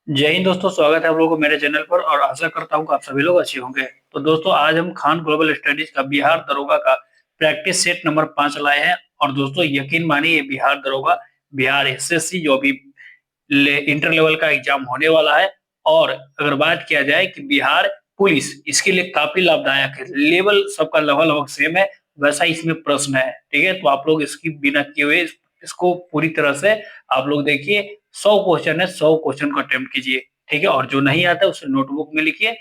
जय हिंद दोस्तों, स्वागत है आप लोगों को मेरे चैनल पर और आशा करता हूं कि आप सभी लोग अच्छे होंगे। तो दोस्तों, आज हम खान ग्लोबल स्टडीज का बिहार दरोगा का प्रैक्टिस सेट नंबर 5 लाए हैं। और दोस्तों, यकीन मानिए, ये बिहार दरोगा, बिहार एसएससी जो अभी इंटर लेवल का एग्जाम होने वाला है। और अगर बात किया जाए कि बिहार पुलिस, इसके लिए काफी लाभदायक है। लेवल सबका लगभग लगभग सेम है, वैसा ही इसमें प्रश्न है। ठीक है, तो आप लोग इसकी बिना किए हुए इसको पूरी तरह से आप लोग देखिए। 100 क्वेश्चन है, 100 क्वेश्चन को अटेम्प्ट कीजिए। ठीक है, और जो नहीं आता है उसे नोटबुक में लिखिए।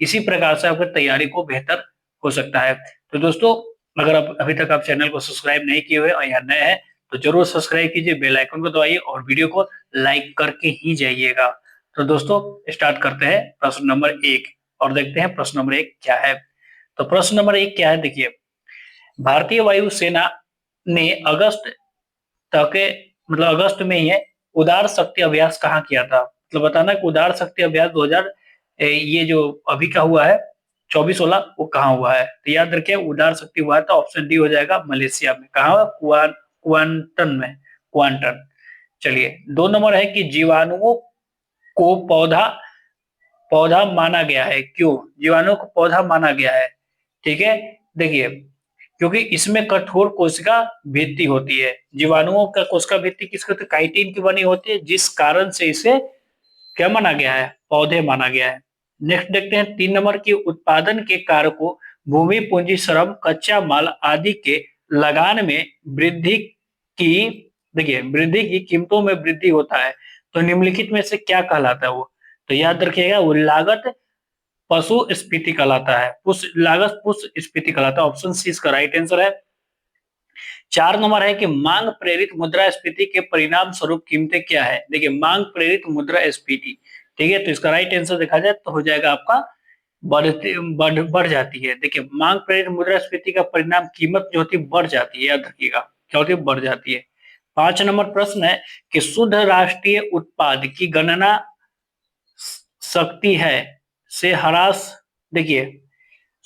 इसी प्रकार से आपकी तैयारी को बेहतर हो सकता है। तो दोस्तों, अगर आप अभी तक आप चैनल को सब्सक्राइब नहीं किए हुए और यहाँ नए हैं तो जरूर सब्सक्राइब कीजिए, बेल आइकन को दबाइए और वीडियो को लाइक करके ही जाइएगा। तो दोस्तों, स्टार्ट करते हैं प्रश्न नंबर 1 और देखते हैं प्रश्न नंबर 1 क्या है। तो प्रश्न नंबर 1 क्या है, देखिए। भारतीय वायुसेना ने अगस्त तक, मतलब अगस्त में ही है, उदार शक्ति अभ्यास कहाँ किया था। मतलब बताना कि उदार शक्ति अभ्यास 2000 ये जो अभी का हुआ है 24 16, वो कहाँ हुआ है। तो याद रखिए, उदार शक्ति हुआ था, ऑप्शन डी हो जाएगा मलेशिया में। कहाँ हुआ? क्वांटन में, क्वांटन। चलिए, 2 नंबर है कि जीवाणुओं को पौधा पौधा माना गया है। क्यों जीवाणु को पौधा माना गया है? ठीक है, देखिए, क्योंकि इसमें कठोर कोशिका भित्ति होती है। जीवाणुओं का कोशिका भित्ति किसकी होती है? काइटिन की बनी होती है, जिस कारण से इसे क्या माना गया है? पौधे माना गया है। नेक्स्ट देखते हैं 3 नंबर की, उत्पादन के कारकों भूमि, पूंजी, श्रम, कच्चा माल आदि के लगान में वृद्धि की, देखिए, वृद्धि की कीमतों में वृद्धि होता है तो निम्नलिखित में से क्या कहलाता है वो? तो याद रखिएगा, वो लागत पशु स्फीति कहलाता है। लागत पुष्प स्फीति कहलाता है। ऑप्शन सी इसका राइट आंसर है। 4 नंबर है कि मांग प्रेरित मुद्रास्फीति के परिणाम स्वरूप कीमतें क्या है। देखिए, मांग प्रेरित मुद्रास्फीति, ठीक है, तो इसका राइट आंसर देखा जाए तो हो जाएगा आपका बढ़ जाती है। देखिए, मांग प्रेरित मुद्रास्फीति का परिणाम कीमत जो होती है बढ़ जाती है। याद रखिएगा, क्या होती है? बढ़ जाती है। 5 नंबर प्रश्न है कि शुद्ध राष्ट्रीय उत्पाद की गणना शक्ति है से ह्रास, देखिए,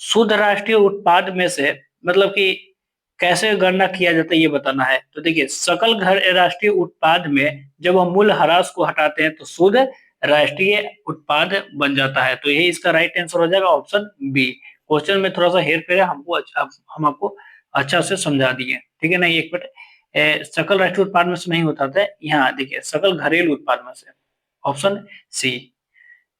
शुद्ध राष्ट्रीय उत्पाद में से मतलब कि कैसे गणना किया जाता है ये बताना है। तो देखिए, सकल घर राष्ट्रीय उत्पाद में जब हम मूल्य ह्रास को हटाते हैं तो शुद्ध राष्ट्रीय उत्पाद बन जाता है। तो यही इसका राइट आंसर हो जाएगा, ऑप्शन बी। क्वेश्चन में थोड़ा सा हेर फेर है, हम आपको अच्छा से समझा दिए। ठीक है ना, एक मिनट, सकल राष्ट्रीय उत्पाद में से नहीं होता था, यहाँ देखिए सकल घरेलू उत्पाद में से, ऑप्शन सी।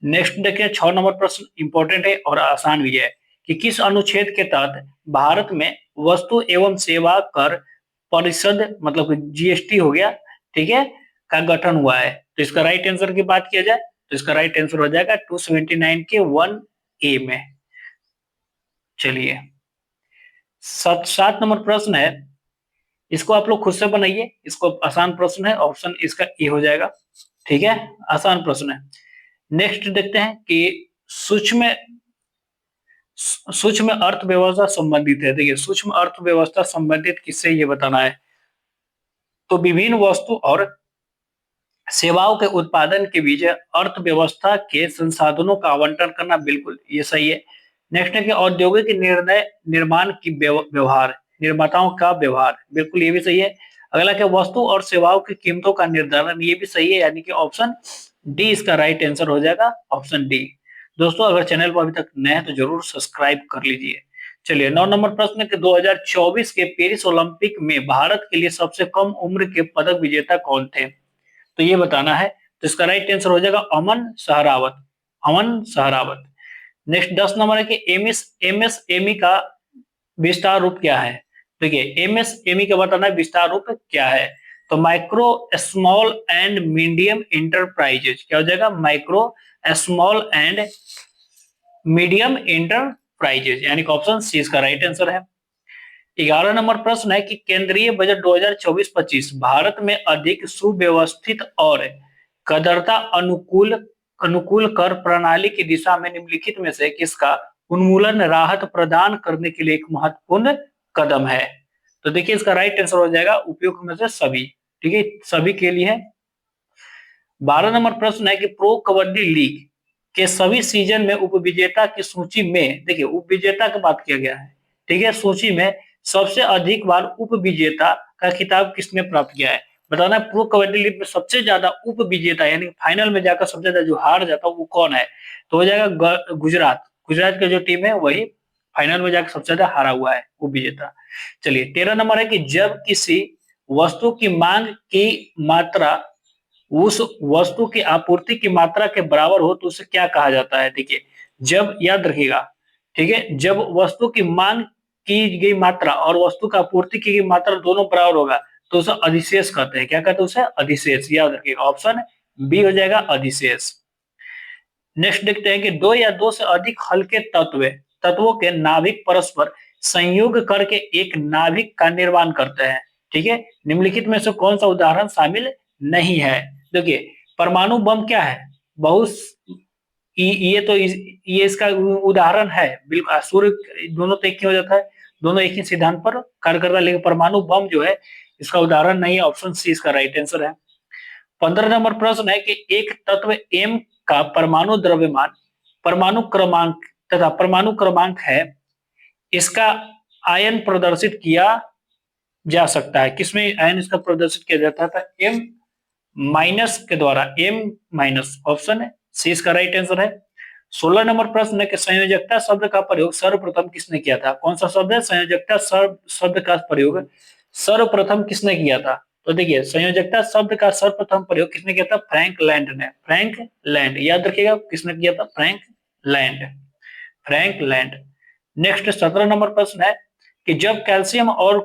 नेक्स्ट देखिए, 6 नंबर प्रश्न इंपॉर्टेंट है और आसान भी है कि किस अनुच्छेद के तहत भारत में वस्तु एवं सेवा कर परिषद, मतलब जीएसटी हो गया, ठीक है, का गठन हुआ है। तो इसका राइट आंसर की बात किया जाए तो इसका राइट आंसर हो जाएगा 279 के 1A में। चलिए, 7 नंबर प्रश्न है, इसको आप लोग खुद से बनाइए, इसको आसान प्रश्न है, ऑप्शन इसका ए हो जाएगा। ठीक है, आसान प्रश्न है। नेक्स्ट देखते हैं कि सूक्ष्म सूक्ष्म अर्थव्यवस्था संबंधित है। देखिए, सूक्ष्म अर्थव्यवस्था संबंधित किससे ये बताना है। तो विभिन्न वस्तु और सेवाओं के उत्पादन के बीच अर्थव्यवस्था के संसाधनों का आवंटन करना, बिल्कुल ये सही है। नेक्स्ट है कि औद्योगिक निर्णय निर्माण की व्यवहार, निर्माताओं का व्यवहार, बिल्कुल ये भी सही है। अगला क्या, वस्तु और सेवाओं की कीमतों का निर्धारण, ये भी सही है, यानी कि ऑप्शन डी इसका राइट आंसर हो जाएगा, ऑप्शन डी। दोस्तों, अगर चैनल पर अभी तक नए हैं तो जरूर सब्सक्राइब कर लीजिए। चलिए, 9 नंबर प्रश्न के 2024 के पेरिस ओलंपिक में भारत के लिए सबसे कम उम्र के पदक विजेता कौन थे? तो ये बताना है। तो इसका राइट आंसर हो जाएगा अमन सहरावत, अमन सहरावत। नेक्स्ट 10 नंबर है कि एमएसएमई का विस्तार रूप क्या है। देखिए, एमएसएमई का बताना है विस्तार रूप क्या है। तो micro small and medium enterprises, क्या हो जाएगा? Micro small and medium enterprises, यानी कि ऑप्शन सी इसका राइट आंसर है। 11 नंबर प्रश्न है कि केंद्रीय बजट 2024-25 भारत में अधिक सुव्यवस्थित और कदरता अनुकूल अनुकूल कर प्रणाली की दिशा में निम्नलिखित में से किसका उन्मूलन राहत प्रदान करने के लिए एक महत्वपूर्ण कदम है। तो देखिए, इसका राइट आंसर हो जाएगा उपयुक्त में से सभी। ठीक है, सभी के लिए है। 12 नंबर प्रश्न है कि प्रो कबड्डी लीग के सभी सीजन में उपविजेता की सूची में, देखिए उपविजेता की बात किया गया है, ठीक है, सूची में सबसे अधिक बार उपविजेता का खिताब किसने प्राप्त किया है? बताना है प्रो कबड्डी लीग में सबसे ज्यादा उप विजेता यानी फाइनल में जाकर सबसे ज्यादा जो हार जाता है वो कौन है, तो हो जाएगा गुजरात। गुजरात की जो टीम है वही फाइनल में जाकर सबसे ज्यादा हारा हुआ है उप विजेता। चलिए 13 नंबर है कि जब किसी वस्तु की मांग की मात्रा उस वस्तु की आपूर्ति की मात्रा के बराबर हो तो उसे क्या कहा जाता है। देखिए जब, याद रखिएगा, ठीक है, जब वस्तु की मांग की गई मात्रा और वस्तु का आपूर्ति की गई मात्रा दोनों बराबर होगा तो उसे अधिशेष कहते हैं। क्या कहते हैं उसे? अधिशेष। याद रखिएगा ऑप्शन बी हो जाएगा अधिशेष। नेक्स्ट देखते हैं कि दो या दो से अधिक हल्के तत्वों के नाभिक परस्पर संयोग करके एक नाभिक का निर्माण करते हैं। ठीक है, निम्नलिखित में से कौन सा उदाहरण शामिल नहीं है। देखिए परमाणु बम क्या है, बहुत ये तो ये इसका उदाहरण है। बिल्कुल सूर्य दोनों तो एक ही हो जाता है, दोनों एक ही सिद्धांत पर कार्य करता है, लेकिन परमाणु बम जो है इसका उदाहरण नहीं है। ऑप्शन सी इसका राइट आंसर है। 15 नंबर प्रश्न है कि एक तत्व एम का परमाणु द्रव्यमान, परमाणु क्रमांक तथा परमाणु क्रमांक है, इसका आयन प्रदर्शित किया जा सकता है। किसमें आयन इसका प्रदर्शित किया जाता था? एम माइनस के द्वारा, एम माइनस। ऑप्शन सी इसका राइट आंसर है। 16 नंबर प्रश्न है कि संयोजकता शब्द का प्रयोग सर्वप्रथम किसने किया था? कौन सा शब्द है? संयोजकता शब्द का प्रयोग सर्वप्रथम किसने किया था? तो देखिए संयोजकता शब्द का सर्वप्रथम प्रयोग किसने किया था? फ्रैंक लैंड ने। फ्रैंक लैंड, याद रखिएगा किसने किया था? Frank land. Frank land. Next 17 number प्रश्न है कि जब कैल्शियम और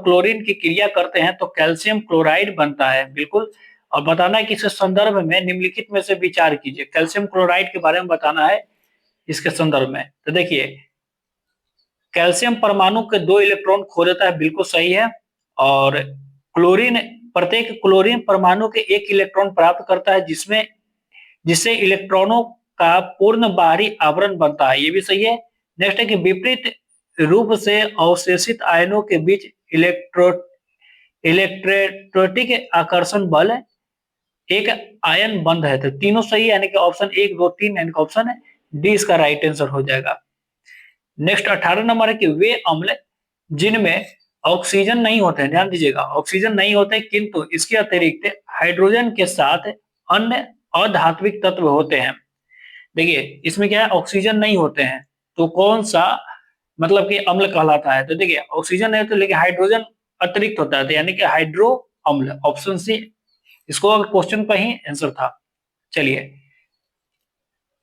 क्लोरीन की क्रिया करते हैं तो कैल्शियम क्लोराइड बनता है। बिल्कुल। और बताना है कि इस संदर्भ में निम्नलिखित में से विचार कीजिए। कैल्शियम क्लोराइड के बारे में बताना है इसके संदर्भ में। तो देखिए कैल्शियम परमाणु के 2 इलेक्ट्रॉन खो देता है, बिल्कुल सही है। और प्रत्येक क्लोरीन परमाणु के 1 इलेक्ट्रॉन प्राप्त करता है जिससे इलेक्ट्रॉनों का पूर्ण बाहरी आवरण बनता है, ये भी सही है। नेक्स्ट है कि विपरीत रूप से अवशेषित आयनों के बीच इलेक्ट्रोस्टैटिक आकर्षण बल एक आयन बंध है। तो तीनों सही है, यानी कि ऑप्शन 1, 2, 3 यानी कि ऑप्शन डी इसका राइट आंसर हो जाएगा। नेक्स्ट 18 नंबर है कि वे अम्ल जिनमें ऑक्सीजन नहीं होते हैं, ध्यान दीजिएगा ऑक्सीजन नहीं होते किंतु इसके अतिरिक्त हाइड्रोजन के साथ अन्य अधात्विक तत्व होते हैं। देखिए इसमें क्या है, ऑक्सीजन नहीं होते हैं तो कौन सा मतलब कि अम्ल कहलाता है? तो देखिए ऑक्सीजन नहीं होता लेकिन हाइड्रोजन अतिरिक्त होता है, तो यानी कि हाइड्रो अम्ल। ऑप्शन सी इसको क्वेश्चन पर ही आंसर था। चलिए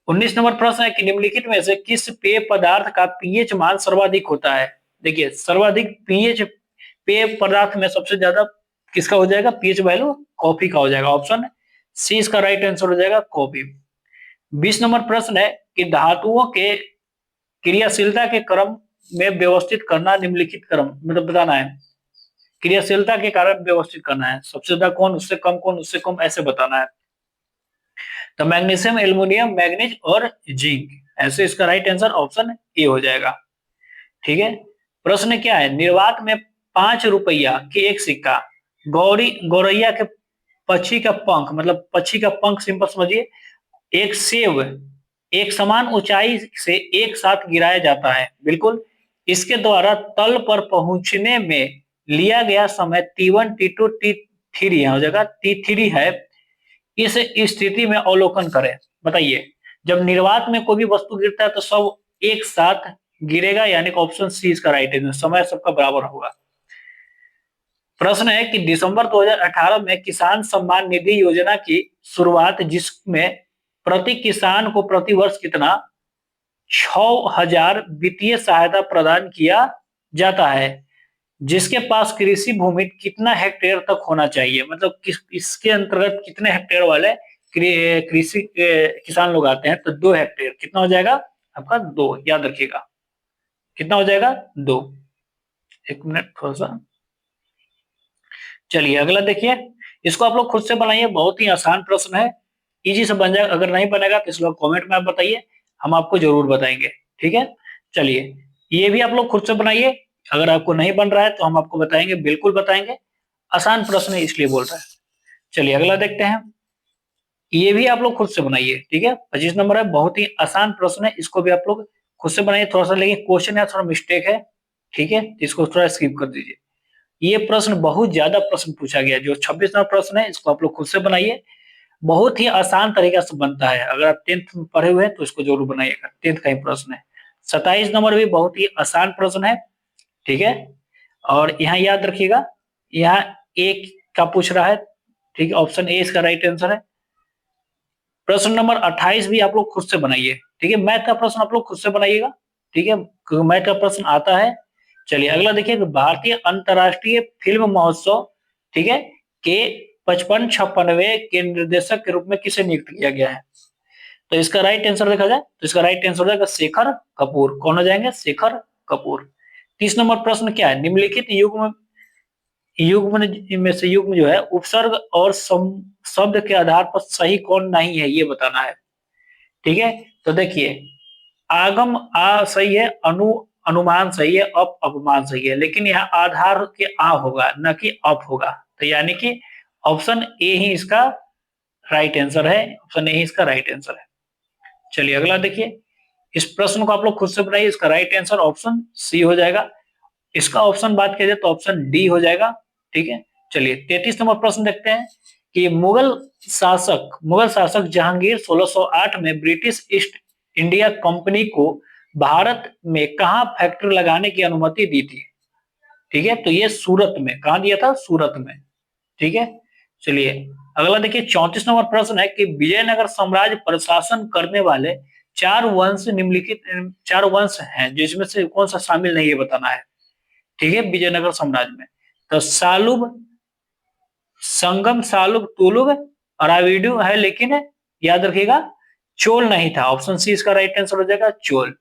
19 नंबर प्रश्न है कि निम्नलिखित में से किस पेय पदार्थ का पीएच मान सर्वाधिक होता है? देखिए सर्वाधिक पीएच पेय पदार्थ में सबसे ज्यादा किसका हो जाएगा पीएच वैल्यू? कॉफी का हो जाएगा। ऑप्शन सी इसका राइट आंसर हो जाएगा, कॉफी। 20 नंबर प्रश्न है कि धातुओं के क्रियाशीलता के क्रम में व्यवस्थित करना, निम्नलिखित क्रम मतलब बताना है, क्रियाशीलता के कारण व्यवस्थित करना है। सबसे ज्यादा कौन, उससे कम कौन, उससे कम, ऐसे बताना है। तो मैग्नीशियम, एल्युमिनियम, मैग्नीज और जिंक, ऐसे इसका राइट आंसर ऑप्शन ए हो जाएगा। ठीक है, प्रश्न क्या है, निर्वात में 5 रुपया के एक सिक्का गौरैया के पक्षी का पंख, मतलब पक्षी का पंख सिंपल समझिए, एक सेब एक समान ऊंचाई से एक साथ गिराया जाता है। बिल्कुल। इसके द्वारा तल पर पहुंचने में लिया गया समय T1, T2, T3 हो जाएगा, T3 है। इस स्थिति में अवलोकन करें। बताइए जब निर्वात में कोई भी वस्तु गिरता है तो सब एक साथ गिरेगा, यानी कि ऑप्शन सी इसका राइट है, समय सबका बराबर होगा। प्रश्न है कि दिसंबर 2018 में किसान सम्मान निधि योजना की शुरुआत, जिसमें प्रति किसान को प्रति वर्ष कितना 6,000 वित्तीय सहायता प्रदान किया जाता है, जिसके पास कृषि भूमि कितना हेक्टेयर तक होना चाहिए, मतलब इसके अंतर्गत कितने हेक्टेयर वाले कृषि किसान लोग आते हैं? तो 2 हेक्टेयर। कितना हो जाएगा आपका? 2, याद रखिएगा कितना हो जाएगा? 2। 1 मिनट थोड़ा सा। चलिए अगला देखिए, इसको आप लोग खुद से बनाइए, बहुत ही आसान प्रश्न है, इजी से बन जाएगा। अगर नहीं बनेगा तो इसको कमेंट में आप बताइए, हम आपको जरूर बताएंगे। ठीक है, चलिए ये भी आप लोग खुद से बनाइए, अगर आपको नहीं बन रहा है तो हम आपको बताएंगे, बिल्कुल बताएंगे। आसान प्रश्न है इसलिए बोल रहा है। चलिए अगला देखते हैं, ये भी आप लोग खुद से बनाइए। ठीक है, 25 नंबर है, बहुत ही आसान प्रश्न है, इसको भी आप लोग खुद से बनाइए। थोड़ा सा लेकिन क्वेश्चन है थोड़ा मिस्टेक है, ठीक है, इसको थोड़ा स्किप कर दीजिए। ये प्रश्न बहुत ज्यादा प्रश्न पूछा गया। जो 26 नंबर प्रश्न है इसको आप लोग खुद से बनाइए, बहुत ही आसान तरीका से बनता है। अगर आप 10th में पढ़े हुए हैं तो इसको जरूर बनाइएगा, 10th का ही प्रश्न है। 27 नंबर भी बहुत ही आसान प्रश्न है, ठीक है। और यहाँ याद रखिएगा, यहाँ एक का पूछ रहा है, ठीक है, ऑप्शन ए इसका राइट आंसर है। प्रश्न नंबर 28 भी आप लोग खुद से बनाइए, ठीक है। मैथ का प्रश्न आप लोग खुद से बनाइएगा, ठीक है, क्योंकि मैथ का प्रश्न आता है। चलिए अगला देखिए, भारतीय अंतर्राष्ट्रीय फिल्म महोत्सव, ठीक है, के 55-56वें के निर्देशक के रूप में किसे नियुक्त किया गया है? तो इसका राइट आंसर देखा जाए तो इसका राइट आंसर हो जाएगा शेखर कपूर। कौन हो जाएंगे? शेखर कपूर। 30 नंबर प्रश्न क्या है? निम्नलिखित युग्म में से युग्म जो है उपसर्ग और शब्द के आधार पर सही कौन नहीं है, ये बताना है, ठीक है। तो देखिए, आगम आ सही है, अनुमान सही है, अपमान सही है, लेकिन यहाँ आधार के आ होगा, न कि अप होगा। तो यानी कि ऑप्शन ए ही इसका राइट आंसर है, ऑप्शन ए ही इसका राइट आंसर है। चलिए अगला देखिए, इस प्रश्न को आप लोग खुद से बनाइए। इसका राइट आंसर ऑप्शन सी हो जाएगा। इसका ऑप्शन बात किया जाए तो ऑप्शन डी हो जाएगा, ठीक है। चलिए 33 नंबर प्रश्न देखते हैं कि मुगल शासक जहांगीर 1608 में ब्रिटिश ईस्ट इंडिया कंपनी को भारत में कहा फैक्ट्री लगाने की अनुमति दी थी? ठीक है, तो ये सूरत में। कहा दिया था? सूरत में, ठीक है। चलिए अगला देखिए, 34 नंबर प्रश्न है कि विजयनगर साम्राज्य प्रशासन करने वाले निम्नलिखित चार वंश हैं, जिसमें से कौन सा शामिल नहीं, ये बताना है, ठीक है, विजयनगर साम्राज्य में। तो सालुब, संगम, सालुब, तुलुब, अराविडु है, लेकिन याद रखिएगा चोल नहीं था। ऑप्शन सी इसका राइट आंसर हो जाएगा, चोल।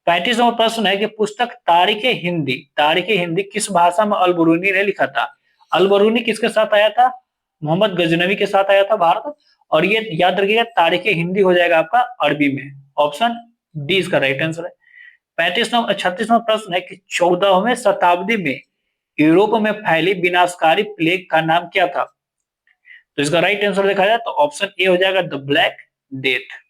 35 नंबर प्रश्न है कि पुस्तक तारीख हिंदी किस भाषा में अल-बरूनी ने लिखा था? अल-बरूनी किसके साथ आया था? मोहम्मद गजनवी के साथ आया था भारत। और ये याद रखिएगा तारीख हिंदी हो जाएगा आपका अरबी में। ऑप्शन डी इसका राइट आंसर है। 36 नंबर प्रश्न है कि 14वीं शताब्दी में यूरोप में फैली विनाशकारी प्लेग का नाम क्या था? तो इसका राइट आंसर देखा जाए तो ऑप्शन ए हो जाएगा, द ब्लैक डेथ।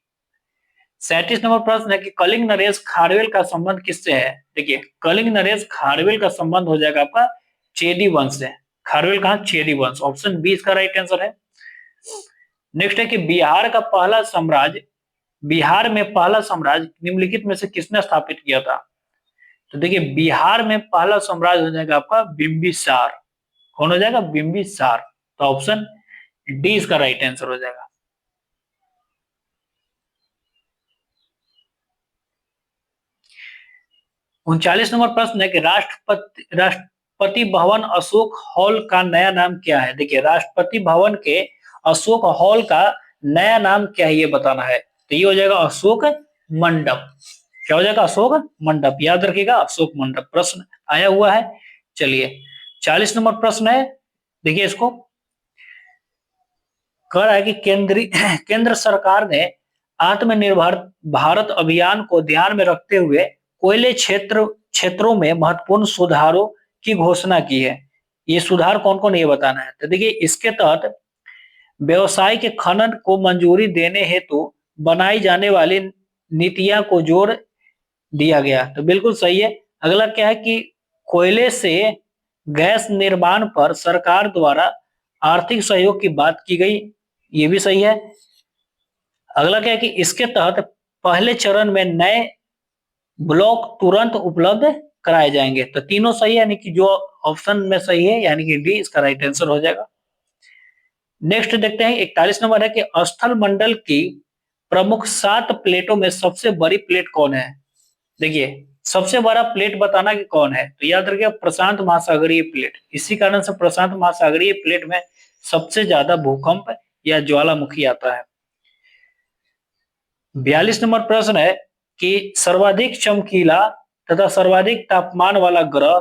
37 नंबर प्रश्न है कि कलिंग नरेश खारवेल का संबंध किससे है? देखिए, कलिंग नरेश खारवेल का संबंध हो जाएगा आपका चेदी वंश से। खारवेल कहा? चेदी वंश। ऑप्शन बी इसका राइट आंसर है। नेक्स्ट है कि बिहार में पहला साम्राज्य निम्नलिखित में से किसने स्थापित किया था? तो देखिए, बिहार में पहला साम्राज्य हो जाएगा आपका बिंबिसार। कौन हो जाएगा? बिंबिसार। तो ऑप्शन डी इसका राइट आंसर हो जाएगा। उनचालीस नंबर प्रश्न है कि राष्ट्रपति भवन अशोक हॉल का नया नाम क्या है? देखिए, राष्ट्रपति भवन के अशोक हॉल का नया नाम क्या है, ये बताना है। तो ये हो जाएगा अशोक मंडप। क्या हो जाएगा? अशोक मंडप। याद रखिएगा, अशोक मंडप प्रश्न आया हुआ है। चलिए 40 नंबर प्रश्न है, देखिए इसको कह रहा है कि केंद्र सरकार ने आत्मनिर्भर भारत अभियान को ध्यान में रखते हुए कोयले क्षेत्रों में महत्वपूर्ण सुधारों की घोषणा की है। ये सुधार कौन कौन, ये बताना है। तो देखिए, इसके तहत व्यवसाय के खनन को मंजूरी देने हेतु बनाई जाने वाली नीतियां को जोड़ दिया गया। तो बिल्कुल सही है। अगला क्या है कि कोयले से गैस निर्माण पर सरकार द्वारा आर्थिक सहयोग की बात की गई। ये भी सही है। अगला क्या है कि इसके तहत पहले चरण में नए ब्लॉक तुरंत उपलब्ध कराए जाएंगे। तो तीनों सही है, यानी कि जो ऑप्शन में सही है, यानी कि डी इसका राइट आंसर हो जाएगा। नेक्स्ट देखते हैं, 41 नंबर है कि स्थल मंडल की प्रमुख 7 प्लेटों में सबसे बड़ी प्लेट कौन है? देखिए, सबसे बड़ा प्लेट बताना कि कौन है। तो याद रखिए, प्रशांत महासागरीय प्लेट। इसी कारण से प्रशांत महासागरीय प्लेट में सबसे ज्यादा भूकंप या ज्वालामुखी आता है। 42 नंबर प्रश्न है कि सर्वाधिक चमकीला तथा सर्वाधिक तापमान वाला ग्रह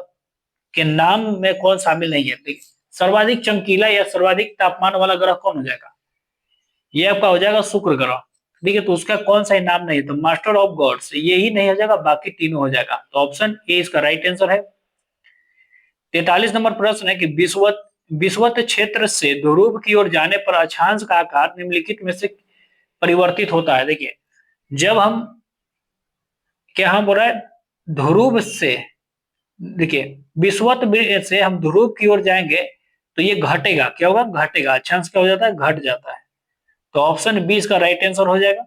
के नाम में कौन शामिल नहीं है? सर्वाधिक चमकीला या सर्वाधिक तापमान वाला ग्रह कौन हो जाएगा? ये आपका हो जाएगा शुक्र ग्रह। ठीक है, तो उसका कौन सा नाम नहीं है? तो मास्टर ऑफ गॉड्स, ये ही नहीं हो जाएगा, बाकी तीनों हो जाएगा। तो ऑप्शन ए इसका राइट आंसर है। 43 नंबर प्रश्न है कि विषुवत क्षेत्र से ध्रुव की ओर जाने पर अक्षांश का आकार निम्नलिखित में से परिवर्तित होता है। देखिए, जब हम क्या हम बोल रहे हैं, ध्रुव से देखिए विषुवत से हम ध्रुव की ओर जाएंगे तो ये घटेगा, क्या होगा, घटेगा, अक्षांश क्या हो जाता है, घट जाता है। तो ऑप्शन बी इसका राइट आंसर हो जाएगा।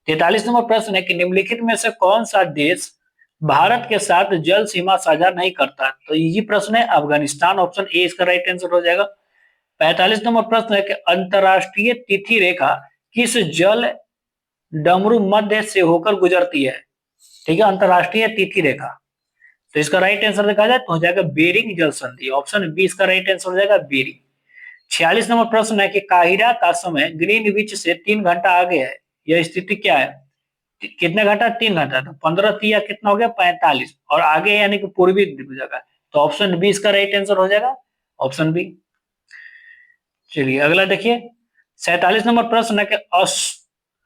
43 नंबर प्रश्न है कि निम्नलिखित में से कौन सा देश भारत के साथ जल सीमा साझा नहीं करता, तो ये प्रश्न है अफगानिस्तान, ऑप्शन ए इसका राइट आंसर हो जाएगा। 45 नंबर प्रश्न है कि अंतरराष्ट्रीय तिथि रेखा किस जल डमरू मध्य से होकर गुजरती है, ठीक है, अंतरराष्ट्रीय तिथि रेखा। तो इसका राइट आंसर देखा जाए तो हो जाएगा बेरिंग जल संधि, ऑप्शन बी इसका राइट आंसर हो जाएगा बेरिंग। 46 नंबर प्रश्न है कि काहिरा का समय ग्रीनविच से 3 घंटा आगे है, यह स्थिति क्या है, कितने घंटा, 3 घंटा, तो 15 या कितना हो गया 45, और आगे यानी कि पूर्वी जगह, तो ऑप्शन बी इसका राइट आंसर हो जाएगा, ऑप्शन बी। चलिए अगला देखिए 47 नंबर प्रश्न है कि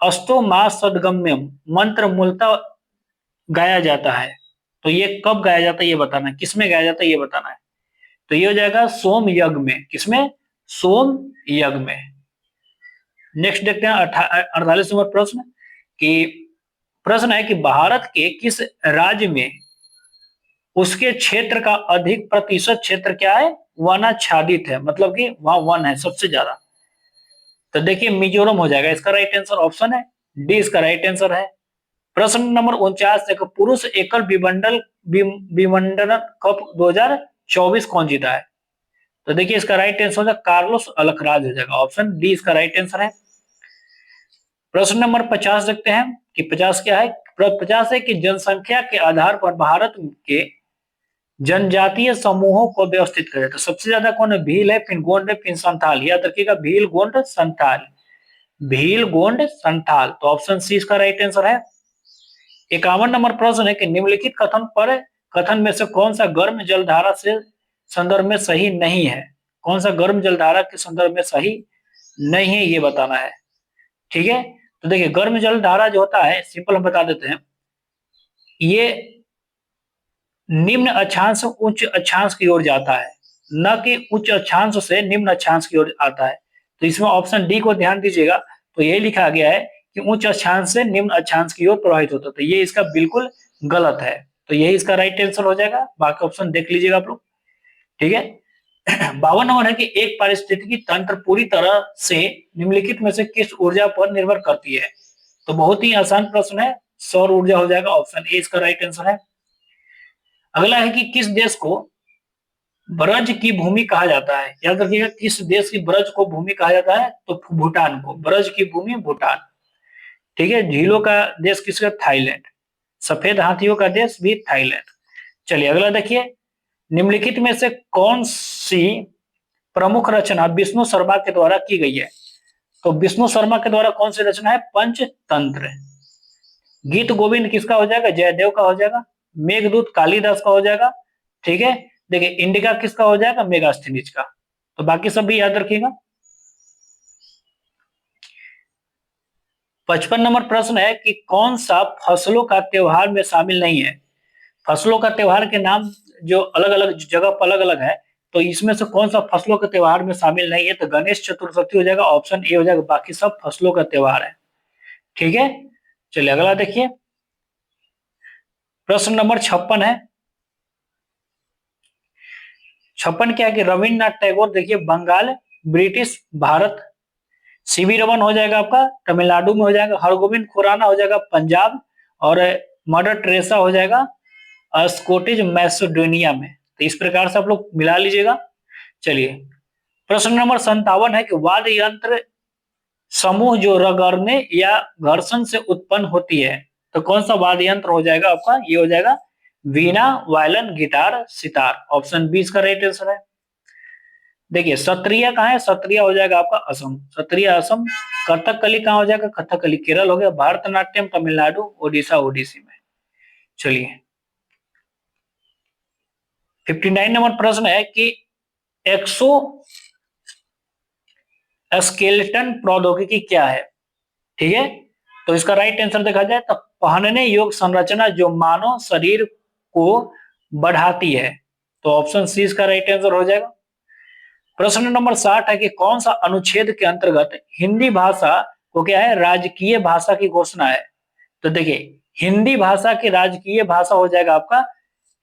अस्तो मा सदगम्यम मंत्र मूलतः गाया जाता है, तो ये कब गाया जाता है ये बताना है, किसमें गाया जाता है ये बताना है। तो ये हो जाएगा सोम यज्ञ में, किसमें, सोम यज्ञ में। नेक्स्ट देखते हैं 48 नंबर प्रश्न कि प्रश्न है कि भारत के किस राज्य में उसके क्षेत्र का अधिक प्रतिशत क्षेत्र क्या है, वनाच्छादित है, मतलब कि वहां वन है सबसे ज्यादा। तो देखिए मिजोरम हो जाएगा इसका राइट आंसर, ऑप्शन है डी इसका राइट आंसर है। प्रश्न नंबर 49 है पुरुष एकल विमंडल कप 2024 कौन जीता है, तो देखिए इसका राइट आंसर हो जाएगा कार्लोस अलखराज हो जाएगा, ऑप्शन डी इसका राइट आंसर है। प्रश्न नंबर 50 देखते हैं कि 50 क्या है, 50 है कि जनसंख्या के आधार पर भारत के जनजातीय समूहों को व्यवस्थित करें, तो सबसे ज्यादा कौन है, भील है, फिर गोंड है, फिर संथाल, याद रखिएगा भील गोंड संथाल, भील गोंड संथाल, तो ऑप्शन सी इसका राइट आंसर है। 51 नंबर प्रश्न है कि निम्नलिखित कथन में से कौन सा गर्म जलधारा से संदर्भ में सही नहीं है, कौन सा गर्म जलधारा के संदर्भ में सही नहीं है ये बताना है, ठीक है। तो देखिए गर्म जलधारा जो होता है सिंपल हम बता देते हैं, ये निम्न अक्षांश उच्च अक्षांश की ओर जाता है, न कि उच्च अक्षांश से निम्न अक्षांश की ओर आता है। तो इसमें ऑप्शन डी को ध्यान दीजिएगा, तो यही लिखा गया है कि उच्च अक्षांश से निम्न अक्षांश की ओर प्रवाहित होता है, तो ये इसका बिल्कुल गलत है, तो यही इसका राइट आंसर हो जाएगा, बाकी ऑप्शन देख लीजिएगा आप लोग, ठीक है। 52 नंबर है कि एक पारिस्थितिकी तंत्र पूरी तरह से निम्नलिखित में से किस ऊर्जा पर निर्भर करती है, तो बहुत ही आसान प्रश्न है, सौर ऊर्जा हो जाएगा, ऑप्शन ए इसका राइट आंसर है। अगला है कि किस देश को ब्रज की भूमि कहा जाता है, याद रखिएगा किस देश की ब्रज को भूमि कहा जाता है, तो भूटान को, ब्रज की भूमि भूटान, ठीक है। झीलों का देश किसका, थाईलैंड, सफेद हाथियों का देश भी थाईलैंड। चलिए अगला देखिए, निम्नलिखित में से कौन सी प्रमुख रचना विष्णु शर्मा के द्वारा की गई है, तो विष्णु शर्मा के द्वारा कौन सी रचना है, पंचतंत्र। गीत गोविंद किसका हो जाएगा, जयदेव का हो जाएगा। मेघदूत कालिदास का हो जाएगा, ठीक है। देखिए इंडिका किसका हो जाएगा, मेगास्थनीज का, तो बाकी सब भी याद रखिएगा। 55 नंबर प्रश्न है कि कौन सा फसलों का त्योहार में शामिल नहीं है, फसलों का त्योहार के नाम जो अलग अलग जगह पर अलग अलग है, तो इसमें से कौन सा फसलों के त्योहार में शामिल नहीं है, तो गणेश चतुर्थी हो जाएगा, ऑप्शन ए हो जाएगा, बाकी सब फसलों का त्योहार है, ठीक है। चलिए अगला देखिए, प्रश्न नंबर 56 है, 56 क्या है कि रविन्द्रनाथ टैगोर देखिए बंगाल, ब्रिटिश भारत, सीवी रमन हो जाएगा आपका तमिलनाडु में हो जाएगा, हरगोविंद खुराना हो जाएगा पंजाब, और मदर टेरेसा हो जाएगा स्कॉटिश मैसेडोनिया में, तो इस प्रकार से आप लोग मिला लीजिएगा। चलिए प्रश्न नंबर 57 है कि वाद्य यंत्र समूह जो रगड़ने या घर्षण से उत्पन्न होती है, तो कौन सा वाद्य यंत्र हो जाएगा आपका, ये हो जाएगा veena, violin, guitar, sitar, option B इसका राइट आंसर है। देखिए सत्रिया कहाँ है, सत्रिया हो जाएगा आपका असम, सत्रिया असम। कथकली कहाँ हो जाएगा, कथकली केरल हो गया। भारतनाट्यम तमिलनाडु, ओडिशा ओडिसी में। चलिए 59 नंबर प्रश्न है कि एक्सो स्केलेटन प्रौद्योगिकी क्या है, ठीक है। तो इसका राइट आंसर देखा जाए तो पहनने योग्य संरचना जो मानव शरीर को बढ़ाती है, तो ऑप्शन सी इसका राइट आंसर हो जाएगा। प्रश्न नंबर 60 है कि कौन सा अनुच्छेद के अंतर्गत हिंदी भाषा को क्या है, राजकीय भाषा की घोषणा है, तो देखिए हिंदी भाषा की राजकीय भाषा हो जाएगा आपका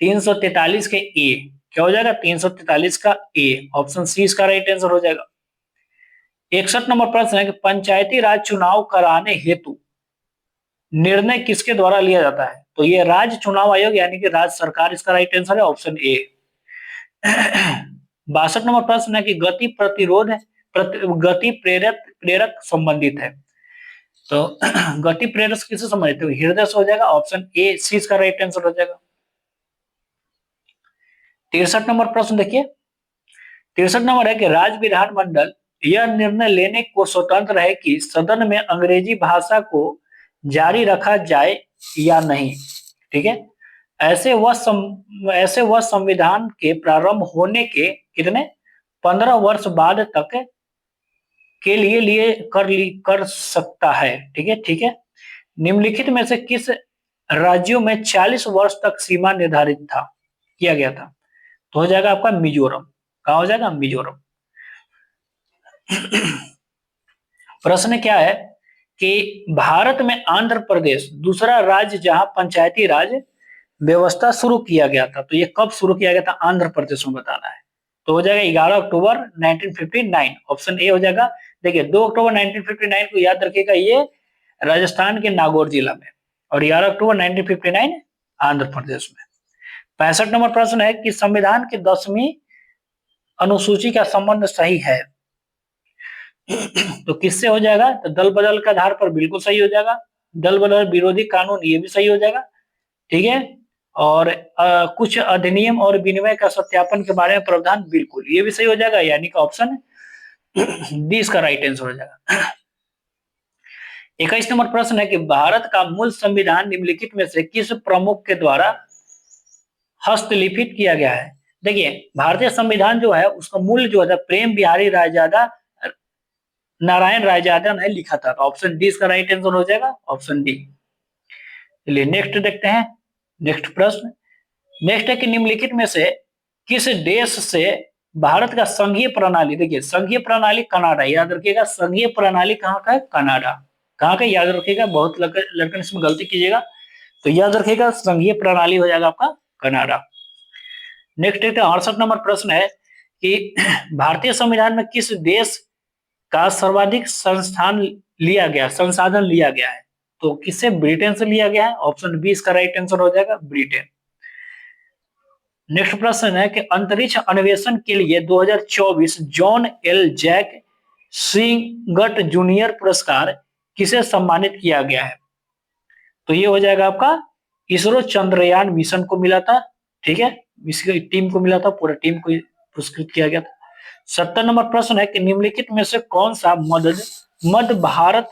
343 के ए, क्या हो जाएगा 343 का ए, ऑप्शन सी इसका राइट आंसर हो जाएगा। 61 नंबर प्रश्न है कि पंचायती राज चुनाव कराने हेतु निर्णय किसके द्वारा लिया जाता है? तो ये राज्य चुनाव आयोग यानी कि राज्य सरकार इसका राइट आंसर है, ऑप्शन ए। 62 नंबर प्रश्न है कि गति प्रतिरोध गति प्रेरक संबंधित है, तो गति प्रेरक किससे संबंधित है? हृदय से हो जाएगा, ऑप्शन ए सी इसका राइट आंसर हो जाएगा। 63 नंबर प्रश्न देखिए, 63 नंबर है कि राज्य विधानमंडल यह निर्णय लेने को स्वतंत्र है कि सदन में अंग्रेजी भाषा को जारी रखा जाए या नहीं। ठीक है, ऐसे वह संविधान के प्रारंभ होने के कितने 15 वर्ष बाद तक के लिए कर सकता है। ठीक है, ठीक है। निम्नलिखित में से किस राज्यों में 40 वर्ष तक सीमा निर्धारित किया गया था? तो हो जाएगा आपका मिजोरम। कहा हो जाएगा? मिजोरम। प्रश्न क्या है कि भारत में आंध्र प्रदेश दूसरा राज्य जहां पंचायती राज व्यवस्था शुरू किया गया था, तो ये कब शुरू किया गया था? आंध्र प्रदेश में बताना है। तो हो जाएगा 11 अक्टूबर 1959, ऑप्शन ए हो जाएगा। देखिए 2 अक्टूबर 1959 को याद रखिएगा, ये राजस्थान के नागौर जिला में, और 11 अक्टूबर 1959 आंध्र प्रदेश में। 65 नंबर प्रश्न है कि संविधान की 10वीं अनुसूची का संबंध सही है, तो किससे हो जाएगा? तो दल बदल के आधार पर बिल्कुल सही हो जाएगा। दल बदल विरोधी कानून, ये भी सही हो जाएगा। ठीक है, और कुछ अधिनियम और विनिमय का सत्यापन के बारे में प्रावधान, बिल्कुल ये भी सही हो जाएगा, यानी कि ऑप्शन डी इसका राइट आंसर हो जाएगा। 21 नंबर प्रश्न है कि भारत का मूल संविधान निम्नलिखित में से किस प्रमुख के द्वारा हस्तलिखित किया गया है? देखिए भारतीय संविधान जो है उसका मूल जो है प्रेम बिहारी रायजादा नारायण रायजादा ने लिखा था, तो ऑप्शन डी इसका राइट आंसर हो जाएगा, ऑप्शन डी। चलिए नेक्स्ट देखते हैं, नेक्स्ट प्रश्न। नेक्स्ट है कि निम्नलिखित में से किस देश से भारत का संघीय प्रणाली, देखिए संघीय प्रणाली कनाडा, याद रखिएगा संघीय प्रणाली कहाँ का है? कनाडा। कहाँ का? याद रखिएगा, बहुत लड़के इसमें गलती कीजिएगा, तो याद रखिएगा संघीय प्रणाली हो जाएगा आपका कनाडा। नेक्स्ट है 68 नंबर प्रश्न है कि भारतीय संविधान में किस देश का सर्वाधिक संसाधन लिया गया है? तो किससे? ब्रिटेन से लिया गया है, ऑप्शन बी इसका राइट आंसर हो जाएगा, ब्रिटेन। नेक्स्ट प्रश्न है कि अंतरिक्ष अन्वेषण के लिए 2024 जॉन एल जैक सिंगट जूनियर पुरस्कार किसे सम्मानित किया गया है? तो ये हो जाएगा आपका इसरो चंद्रयान मिशन को मिला था। ठीक है, इसकी टीम को मिला था, पूरा टीम को पुरस्कृत किया गया था। 70 नंबर प्रश्न है कि निम्नलिखित में से कौन सा मध्य भारत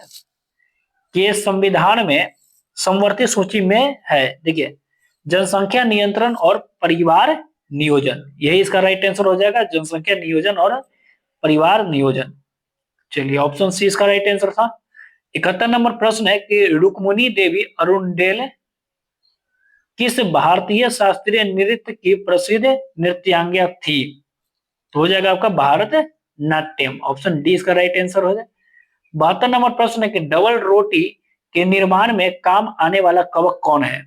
के संविधान में समवर्ती सूची में है? देखिए जनसंख्या नियंत्रण और परिवार नियोजन, यही इसका राइट आंसर हो जाएगा, जनसंख्या नियोजन और परिवार नियोजन। चलिए ऑप्शन सी इसका राइट आंसर था। 71 नंबर प्रश्न है कि रुक्मिणी देवी अरुणडेल किस भारतीय शास्त्रीय नृत्य की प्रसिद्ध नृत्यांगना थी? तो हो जाएगा आपका भारत नाट्यम, ऑप्शन डी इसका राइट आंसर हो जाए। 72 नंबर प्रश्न है कि डबल रोटी के निर्माण में काम आने वाला कवक कौन है?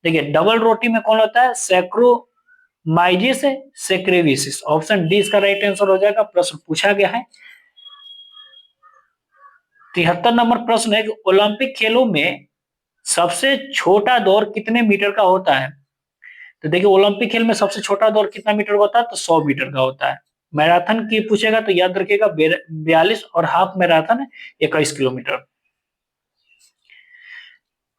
देखिए डबल रोटी में कौन होता है? सैक्रोमाइजिस सेक्रेविसिस, ऑप्शन डी इसका राइट आंसर हो जाएगा, प्रश्न पूछा गया है। 73 नंबर प्रश्न है कि ओलंपिक खेलों में सबसे छोटा दौर कितने मीटर का होता है? तो देखिए ओलंपिक खेल में सबसे छोटा दौर कितना मीटर का होता है? तो 100 मीटर का होता है। मैराथन की पूछेगा तो याद रखिएगा 42 और हाफ मैराथन 21 किलोमीटर।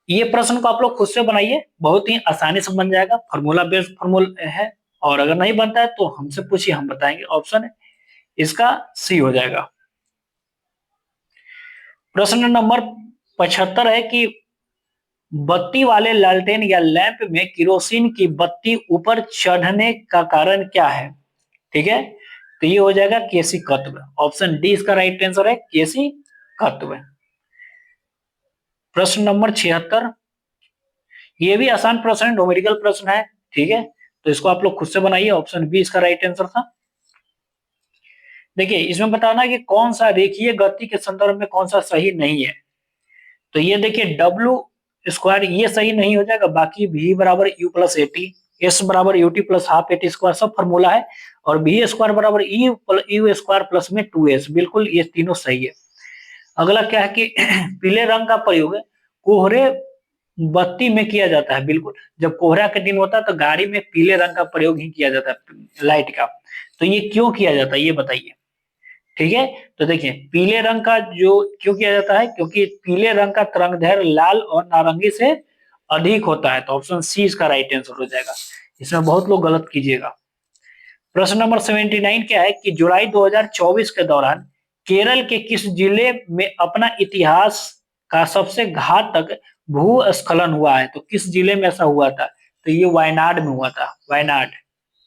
ये प्रश्न को आप लोग खुद से बनाइए, बहुत ही आसानी से बन जाएगा, फार्मूला बेस्ड फार्मूला है, और अगर नहीं बनता है तो हमसे पूछिए, हम बताएंगे। ऑप्शन इसका सी हो जाएगा। प्रश्न नंबर 75 है कि बत्ती वाले लालटेन या लैंप में केरोसिन की बत्ती ऊपर चढ़ने का कारण क्या है? ठीक है, तो ये हो जाएगा केशिकत्व, ऑप्शन डी इसका राइट आंसर है, केशिकत्व। प्रश्न नंबर 76, ये भी आसान प्रश्न है, न्यूमेरिकल प्रश्न है। ठीक है, तो इसको आप लोग खुद से बनाइए, ऑप्शन बी इसका राइट आंसर था। देखिए इसमें बताना कि कौन सा रेखीय गति के संदर्भ में कौन सा सही नहीं है। तो ये देखिए W स्क्वायर ये सही नहीं हो जाएगा, बाकी V बराबर U प्लस 80 एस बराबर UT plus half eighty square सब फॉर्मूला है, और बी स्क्वायर बराबर यू स्क्वायर प्लस में 2s, बिल्कुल ये तीनों सही है। अगला क्या है कि पीले रंग का प्रयोग कोहरे बत्ती में किया जाता है, बिल्कुल जब कोहरा का दिन होता है तो गाड़ी में पीले रंग का प्रयोग ही किया जाता है लाइट का, तो ये क्यों किया जाता है ये बताइए। ठीक है, तो देखिए पीले रंग का जो क्यों किया जाता है, क्योंकि पीले रंग का तरंगदैर्घ्य लाल और नारंगी से अधिक होता है, तो ऑप्शन सी इसका राइट आंसर हो जाएगा। इसमें बहुत लोग गलत कीजिएगा। प्रश्न नंबर 79 क्या है कि जुलाई 2024 के दौरान केरल के किस जिले में अपना इतिहास का सबसे घातक भूस्खलन हुआ है, तो किस जिले में ऐसा हुआ था, तो ये वायनाड में हुआ था, वायनाड।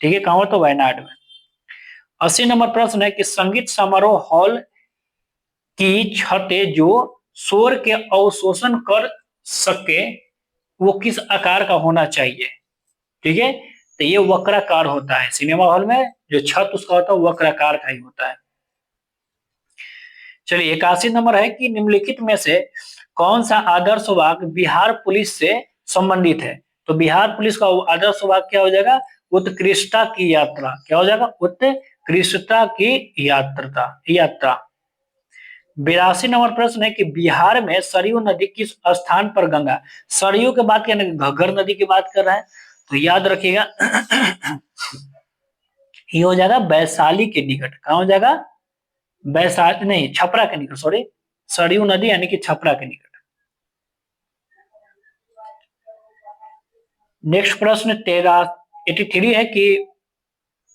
ठीक है, कहां हुआ था, वायनाड में। 80 नंबर प्रश्न है कि संगीत समारोह हॉल की छतें जो शोर के अवशोषण कर सके वो किस आकार का होना चाहिए। ठीक है, तो ये वक्राकार होता है, सिनेमा हॉल में जो छत उसका होता है वक्राकार का ही होता है। चलिए 81 नंबर है कि निम्नलिखित में से कौन सा आदर्श वाक्य बिहार पुलिस से संबंधित है, तो बिहार पुलिस का आदर्श वाक्य क्या हो जाएगा, उत्कृष्टता की यात्रा, क्या हो जाएगा, उत्कृष्टता की यात्रा। 82 नंबर प्रश्न है कि बिहार में सरयू नदी किस स्थान पर गंगा, सरयू के बात करने घग्गर नदी की बात कर रहा है, तो याद रखिएगा ये हो जाएगा वैशाली के निकट, कहां हो जाएगा, वैशाली नहीं छपरा के निकट, सॉरी सरयू नदी यानी कि छपरा के निकट। नेक्स्ट प्रश्न 83 है कि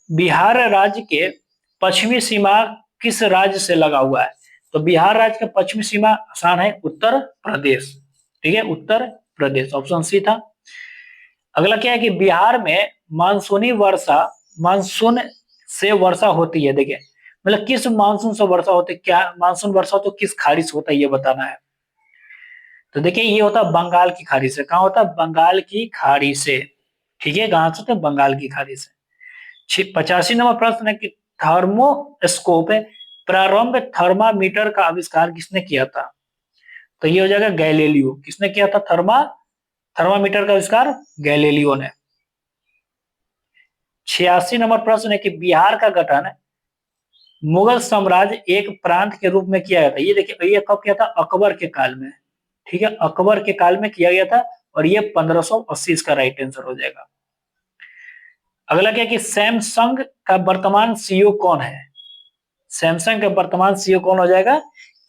बिहार राज्य के पश्चिमी सीमा किस राज्य से लगा हुआ है, तो बिहार राज्य का पश्चिमी सीमा स्थान है उत्तर प्रदेश। ठीक है, उत्तर प्रदेश, ऑप्शन सी था। अगला क्या है कि बिहार में मानसूनी वर्षा, मानसून से वर्षा होती है, देखिए मतलब किस मानसून से वर्षा होती है, क्या मानसून वर्षा तो किस खाड़ी से होता है ये बताना है। तो देखिए ये होता है बंगाल की खाड़ी से, कहाँ होता है, बंगाल की खाड़ी से। ठीक है, कहां से होता है, बंगाल की खाड़ी से। 85 नंबर प्रश्न है कि थर्मोस्कोप प्रारंभ थर्मामीटर का आविष्कार किसने किया था, तो ये हो जाएगा गैलीलियो, किसने किया था थर्मामीटर का आविष्कार, गैलीलियो ने। 86 नंबर प्रश्न है कि बिहार का गठन मुगल साम्राज्य एक प्रांत के रूप में किया गया था, ये देखिए ये कब किया था, अकबर के काल में। ठीक है, अकबर के काल में किया गया था, और ये 1580 इसका राइट आंसर हो जाएगा। अगला क्या कि सैमसंग का वर्तमान सीईओ कौन है, सैमसंग का वर्तमान सीईओ कौन हो जाएगा,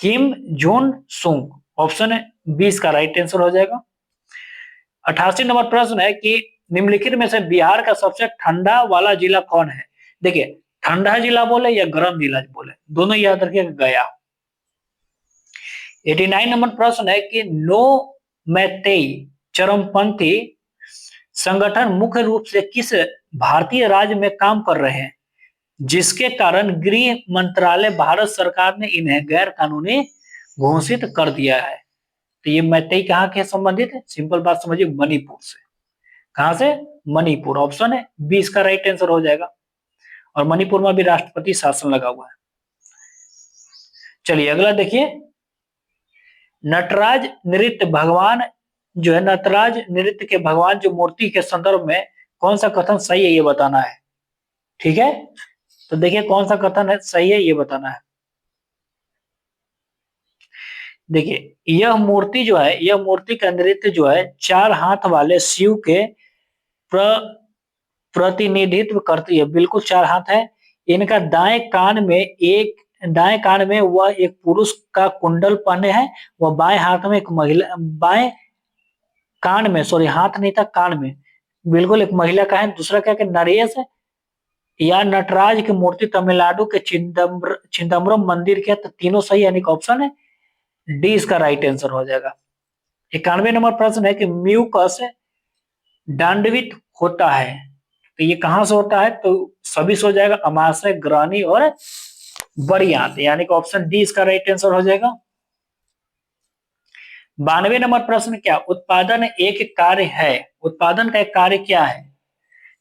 किम जोन सुंग, ऑप्शन 20 का राइट आंसर हो जाएगा। 88 नंबर प्रश्न है कि निम्नलिखित में से बिहार का सबसे ठंडा वाला जिला कौन है, देखिए ठंडा जिला बोले या गर्म जिला बोले दोनों याद रखिएगा, गया। 89 नंबर प्रश्न है कि नो मैतेई चरमपंथी संगठन मुख्य रूप से किस भारतीय राज्य में काम कर रहे हैं, जिसके कारण गृह मंत्रालय भारत सरकार ने इन्हें गैर कानूनी घोषित कर दिया है, तो ये मैतेई कहाँ के संबंधित है, सिंपल बात समझिए मणिपुर से, कहां से, मणिपुर, ऑप्शन है 20 का राइट आंसर हो जाएगा, और मणिपुर में भी राष्ट्रपति शासन लगा हुआ है। चलिए अगला देखिए, नटराज नृत्य भगवान जो है, नटराज नृत्य के भगवान जो मूर्ति के संदर्भ में कौन सा कथन सही है ये बताना है। ठीक है, तो देखिए कौन सा कथन है सही है ये बताना है। देखिए यह मूर्ति जो है, यह मूर्ति का नृत्य जो है 4 हाथ वाले शिव के प्रतिनिधित्व करती है, बिल्कुल 4 हाथ है। इनका दाएं कान में वह एक पुरुष का कुंडल पहने हैं, वह बाएं हाथ में एक महिला, बाएं कान में, सॉरी हाथ नहीं था कान में, बिल्कुल एक महिला का है। दूसरा क्या कि नरेश या नटराज की मूर्ति तमिलनाडु के चिदम्बरम मंदिर के, तो तीनों सही यानी कि ऑप्शन है डी इसका राइट आंसर हो जाएगा। 91 नंबर प्रश्न है कि म्यूकस डांडवित होता है, तो ये कहां से होता है, तो सभी से हो जाएगा, अमाशय, ग्रहणी और बड़ी आंत, यानी कि ऑप्शन डी इसका राइट आंसर हो जाएगा। 92 नंबर प्रश्न क्या, उत्पादन एक कार्य है, उत्पादन का एक कार्य क्या है।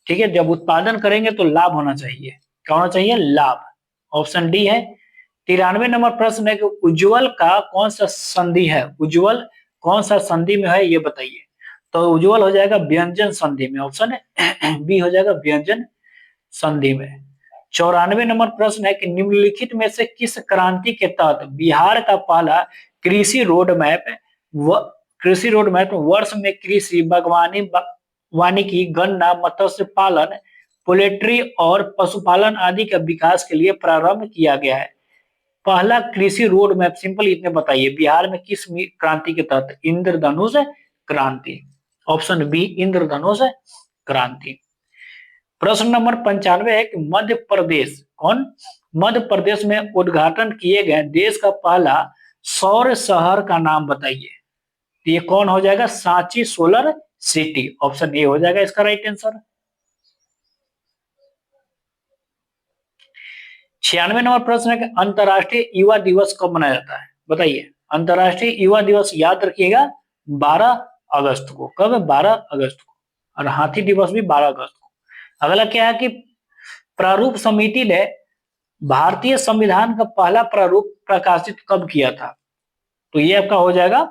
ठीक है, जब उत्पादन करेंगे तो लाभ होना चाहिए, क्या होना चाहिए, लाभ, ऑप्शन डी है। 93 नंबर प्रश्न है कि उज्ज्वल का कौन सा संधि है, उज्ज्वल कौन सा संधि में है ये बताइए। तो उज्ज्वल हो जाएगा व्यंजन संधि में, ऑप्शन है बी हो जाएगा व्यंजन संधि में। 94 नंबर प्रश्न है कि निम्नलिखित में से किस क्रांति के तहत बिहार का पहला कृषि रोड मैप कृषि रोड मैप वर्ष में कृषि बागवानी वानिकी गन्ना मत्स्य पालन पोल्ट्री और पशुपालन आदि के विकास के लिए प्रारंभ किया गया है। पहला कृषि रोड मैप सिंपल इतने बताइए बिहार में किस क्रांति के तहत? इंद्रधनुष क्रांति, ऑप्शन बी इंद्रधनुष क्रांति। प्रश्न नंबर 95 है कि मध्य प्रदेश मध्य प्रदेश में उद्घाटन किए गए देश का पहला सौर शहर का नाम बताइए। तो ये कौन हो जाएगा? Sanchi solar city, option A हो जाएगा इसका राइट आंसर। 96 नंबर प्रश्न है कि अंतरराष्ट्रीय युवा दिवस कब मनाया जाता है? बताइए। अंतरराष्ट्रीय युवा दिवस याद रखिएगा 12 अगस्त को। कब? 12 अगस्त को। और हाथी दिवस भी 12 अगस्त को। अगला क्या है कि प्रारूप समिति ने भारतीय संविधान का पहला प्रारूप प्रकाशित कब किया था? तो ये आपका हो जाएगा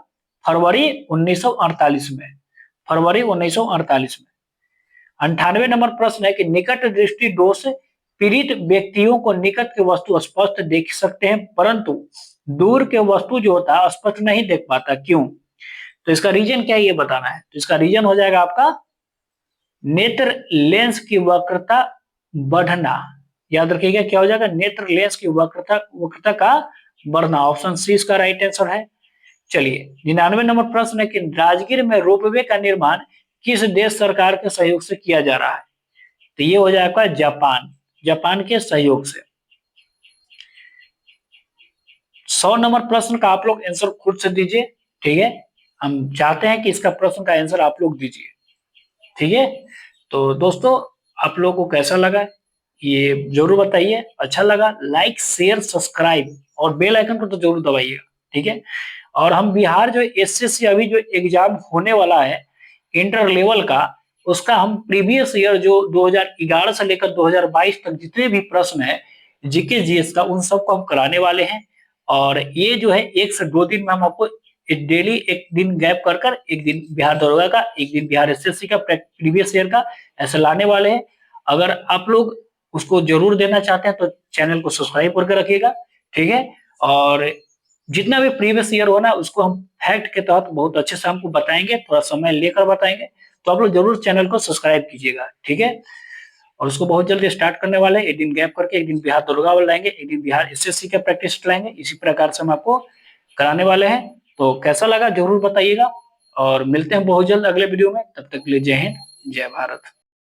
फरवरी 1948 में, फरवरी 1948 में। 98 नंबर प्रश्न है कि निकट दृष्टि दोष पीड़ित व्यक्तियों को निकट की वस्तु स्पष्ट देख सकते हैं परंतु दूर के वस्तु जो होता है स्पष्ट नहीं देख पाता, क्यों? तो इसका रीजन क्या है ये बताना है। तो इसका रीजन हो जाएगा आपका नेत्र लेंस की वक्रता बढ़ना। याद रखिएगा क्या हो जाएगा? नेत्र लेंस की वक्रता का बढ़ना, ऑप्शन सी इसका राइट आंसर है। चलिए 99 नंबर प्रश्न है कि राजगीर में रोपवे का निर्माण किस देश सरकार के सहयोग से किया जा रहा है? तो ये हो जाएगा जापान, जापान के सहयोग से। 100 नंबर प्रश्न का आप लोग आंसर खुद से दीजिए, ठीक है? हम चाहते हैं कि इसका प्रश्न का आंसर आप लोग दीजिए, ठीक है? तो दोस्तों आप लोगों को कैसा लगा ये जरूर बताइए। अच्छा लगा लाइक शेयर सब्सक्राइब और बेल आइकन को तो जरूर दबाइएगा, ठीक है? और हम बिहार जो एसएससी अभी जो एग्जाम होने वाला है इंटर लेवल का, उसका हम प्रीवियस ईयर जो 2011 से लेकर 2022 तक जितने भी प्रश्न है जीके जीएस का उन सबको हम कराने वाले हैं। और ये जो है 1 से 2 दिन में हम आपको डेली एक दिन गैप कर कर एक दिन बिहार दरोगा का, एक दिन बिहार एसएससी का प्रीवियस ईयर का ऐसे लाने वाले हैं। अगर आप लोग उसको जरूर देना चाहते हैं तो चैनल को सब्सक्राइब करके रखिएगा, ठीक है? और जितना भी प्रीवियस ईयर हो ना उसको हम फैक्ट के तहत बहुत अच्छे से हमको बताएंगे, थोड़ा समय लेकर बताएंगे, तो आप लोग जरूर चैनल को सब्सक्राइब कीजिएगा, ठीक है? और उसको बहुत जल्दी स्टार्ट करने वाले हैं, एक दिन गैप करके एक दिन बिहार दरोगा वाला लाएंगे, एक दिन बिहार एसएससी का प्रैक्टिस लाएंगे, इसी प्रकार से हम आपको कराने वाले हैं। तो कैसा लगा जरूर बताइएगा और मिलते हैं बहुत जल्द अगले वीडियो में। तब तक के लिए जय हिंद जय भारत।